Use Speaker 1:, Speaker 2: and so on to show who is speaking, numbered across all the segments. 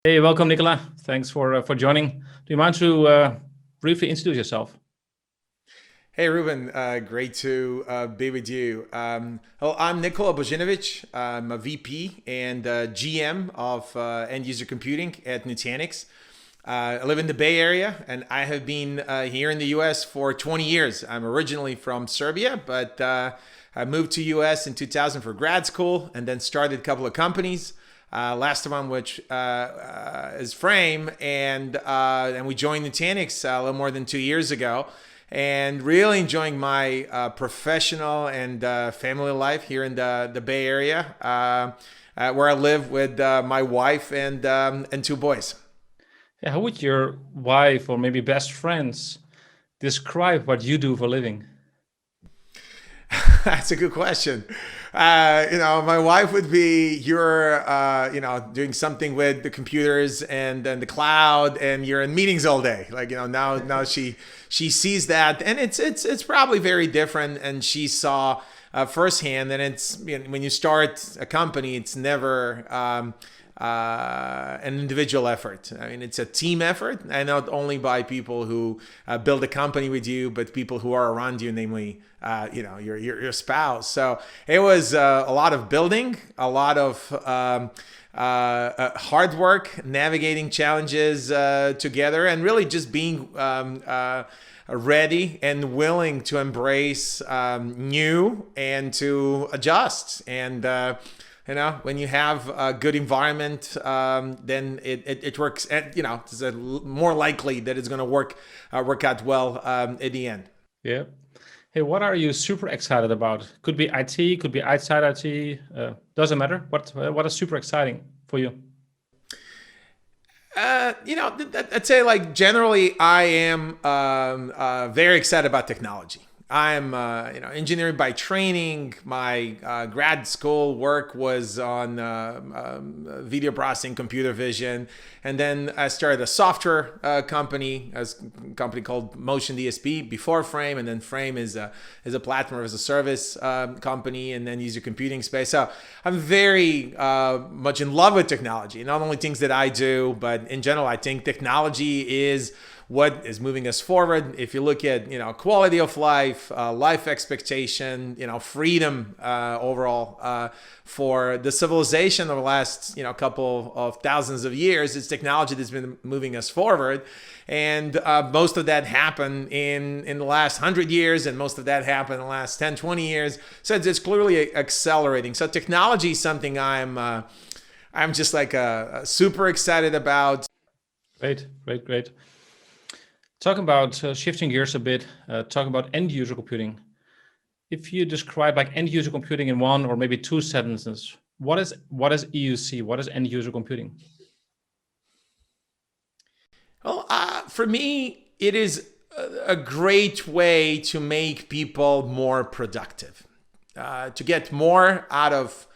Speaker 1: Hey, welcome, Nicola. Thanks for joining. Do you mind to briefly introduce yourself?
Speaker 2: Hey Ruben, great to be with you. Well, I'm Nikola Bojinovic. I'm a VP and GM of End User Computing at Nutanix. I live in the Bay Area and I have been here in the US for 20 years. I'm originally from Serbia, but I moved to US in 2000 for grad school and then started a couple of companies. Last one, which is Frame, and we joined Nutanix a little more than 2 years ago, and really enjoying my professional and family life here in the Bay Area, where I live with my wife and two boys.
Speaker 1: Yeah, how would your wife or maybe best friends describe what you do for a living?
Speaker 2: That's a good question. My wife would be you're, doing something with the computers and then the cloud, and you're in meetings all day. Like, now she sees that, and it's probably very different. And she saw firsthand. And it's when you start a company, it's never. An individual effort. I mean, it's a team effort, and not only by people who build a company with you, but people who are around you, namely, your spouse. So it was a lot of building, a lot of hard work, navigating challenges together, and really just being ready and willing to embrace new and to adjust. And when you have a good environment, then it works. And it's more likely that it's going to work out well at the end.
Speaker 1: Yeah. Hey, what are you super excited about? Could be IT, could be outside IT. Doesn't matter. What is super exciting for you?
Speaker 2: I'd say, like, generally, I am very excited about technology. I'm, engineering by training. My grad school work was on video processing, computer vision, and then I started a software company, a company called Motion DSP before Frame, and then Frame is a platform as a service company, and then user computing space. So I'm very much in love with technology. Not only things that I do, but in general, I think technology is what is moving us forward. If you look at quality of life, life expectation, freedom overall for the civilization of the last couple of thousands of years, it's technology that's been moving us forward. And most of that happened in the last 100 years, and most of that happened in the last 10, 20 years. So it's clearly accelerating. So technology is something I'm just like super excited about.
Speaker 1: Great, great, great. Talking about shifting gears a bit, talking about end user computing. If you describe like end user computing in one or maybe two sentences, what is EUC? What is end user computing?
Speaker 2: Well, for me, it is a great way to make people more productive, to get more out of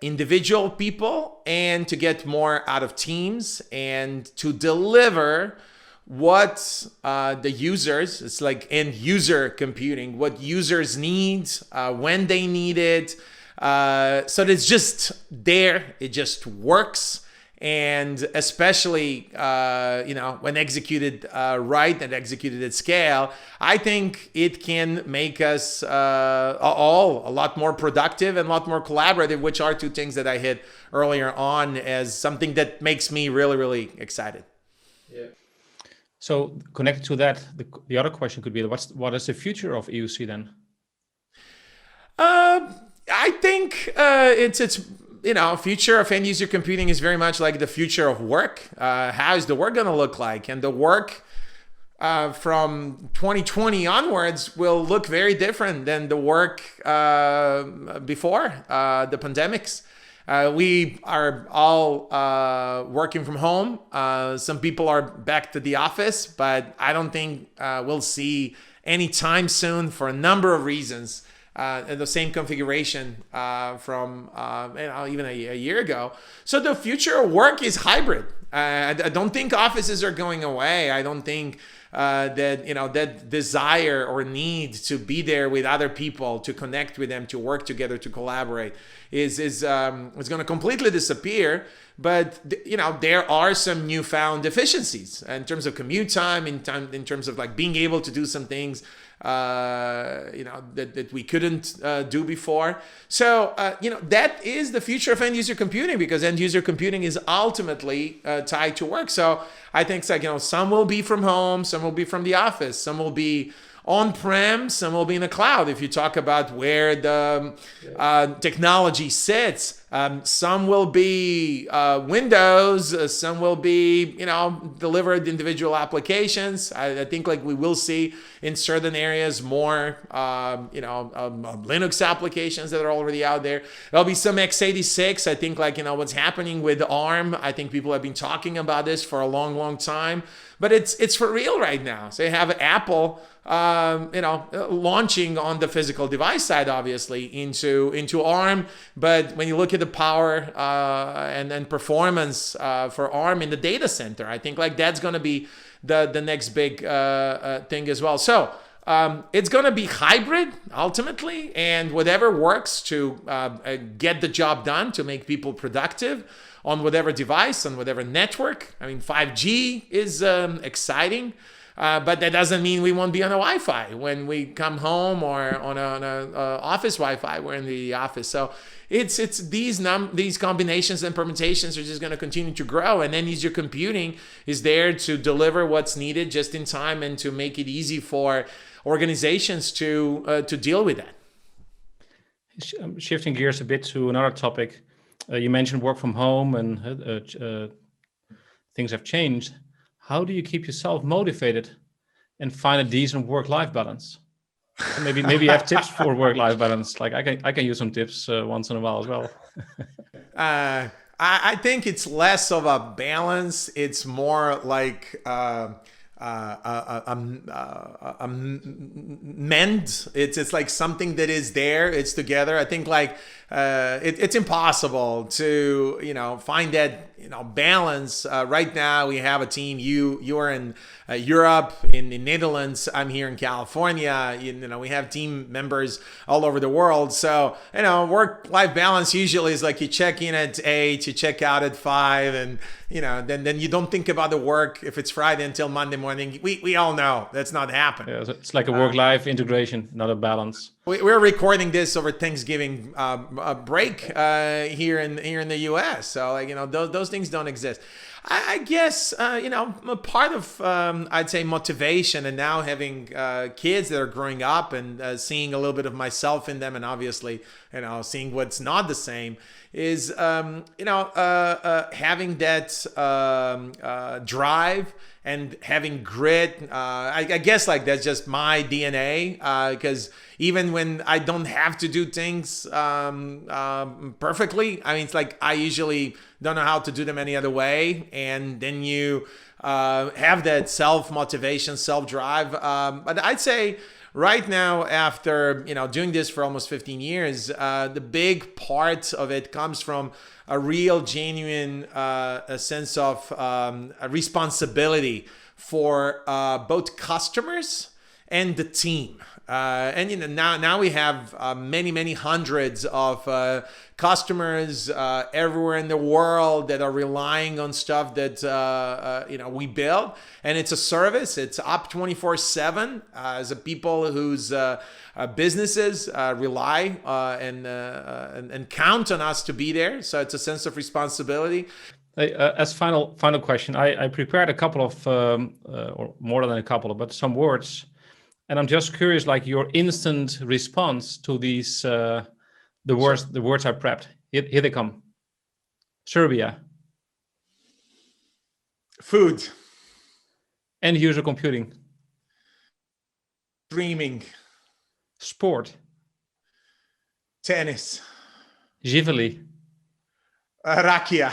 Speaker 2: individual people, and to get more out of teams, and to deliver what the users, it's like end user computing, what users need, when they need it. So that it's just there, it just works. And especially, when executed right and executed at scale, I think it can make us all a lot more productive and a lot more collaborative, which are two things that I hit earlier on as something that makes me really, really excited.
Speaker 1: Yeah. So connected to that, the other question could be, what is the future of EUC then?
Speaker 2: I think it's future of end user computing is very much like the future of work. How is the work going to look like? And the work from 2020 onwards will look very different than the work before the pandemics. We are all working from home. Some people are back to the office, but I don't think we'll see any time soon for a number of reasons. The same configuration from even a year ago. So the future of work is hybrid. I don't think offices are going away. I don't think that, that desire or need to be there with other people, to connect with them, to work together, to collaborate is going to completely disappear. But there are some newfound efficiencies in terms of commute time, in terms of like being able to do some things that we couldn't do before. So that is the future of end user computing, because end user computing is ultimately tied to work. So I think it's like, some will be from home, some will be from the office, some will be on-prem, some will be in the cloud. If you talk about where the technology sits, some will be Windows, some will be, delivered individual applications. I think like we will see in certain areas more, Linux applications that are already out there. There'll be some x86. I think like, what's happening with ARM. I think people have been talking about this for a long, long time, but it's for real right now. So you have Apple, launching on the physical device side, obviously into ARM. But when you look at the power and performance for ARM in the data center, I think like that's going to be the next big thing as well. So it's going to be hybrid ultimately, and whatever works to get the job done, to make people productive on whatever device, on whatever network. I mean, 5G is exciting. But that doesn't mean we won't be on a Wi-Fi when we come home, or on a office Wi-Fi. We're in the office. So it's these combinations and permutations are just going to continue to grow. And then user computing is there to deliver what's needed just in time, and to make it easy for organizations to deal with that.
Speaker 1: Shifting gears a bit to another topic, you mentioned work from home, and things have changed. How do you keep yourself motivated and find a decent work-life balance? Maybe you have tips for work-life balance. Like I can use some tips once in a while as well.
Speaker 2: I think it's less of a balance. It's more like a mend. It's like something that is there. It's together. I think like it's impossible to find that balance. Right now we have a team. You're in Europe, in the Netherlands. I'm here in California. We have team members all over the world. So work-life balance usually is like you check in at 8, you check out at 5, and then you don't think about the work if it's Friday until Monday morning. We all know that's not happening.
Speaker 1: Yeah, so it's like a work-life integration, not a balance.
Speaker 2: We're recording this over Thanksgiving break here in the U.S. So like those things don't exist. I guess part of I'd say motivation, and now having kids that are growing up, and seeing a little bit of myself in them, and obviously seeing what's not the same, is having that drive and having grit. I guess like that's just my DNA, because even when I don't have to do things perfectly, I mean, it's like I usually don't know how to do them any other way. And then you have that self-motivation, self-drive. But I'd say right now, after doing this for almost 15 years, the big part of it comes from a real, genuine a sense of a responsibility for both customers and the team. And now we have many hundreds of customers everywhere in the world that are relying on stuff that we build, and it's a service. It's up 24/7 as a people whose businesses rely and count on us to be there. So it's a sense of responsibility.
Speaker 1: As final question, I prepared a couple of or more than a couple, but some words. And I'm just curious, like your instant response to these, the words I prepped. Here they come. Serbia.
Speaker 2: Food.
Speaker 1: End user computing.
Speaker 2: Dreaming.
Speaker 1: Sport.
Speaker 2: Tennis.
Speaker 1: Živeli.
Speaker 2: Rakia.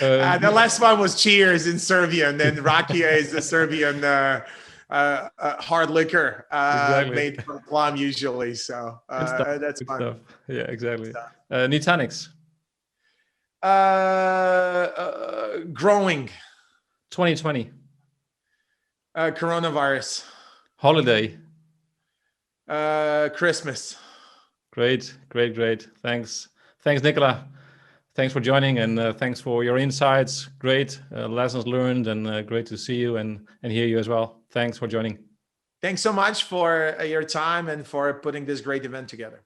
Speaker 2: The last one was Cheers in Serbian, and then Rakia is the Serbian hard liquor made from plum usually. So that's fun.
Speaker 1: Stuff. Yeah, exactly. Nutanix.
Speaker 2: Growing.
Speaker 1: 2020.
Speaker 2: Coronavirus.
Speaker 1: Holiday.
Speaker 2: Christmas.
Speaker 1: Great. Thanks, Nicola. Thanks for joining, and thanks for your insights. Great lessons learned, and great to see you and hear you as well. Thanks for joining.
Speaker 2: Thanks so much for your time and for putting this great event together.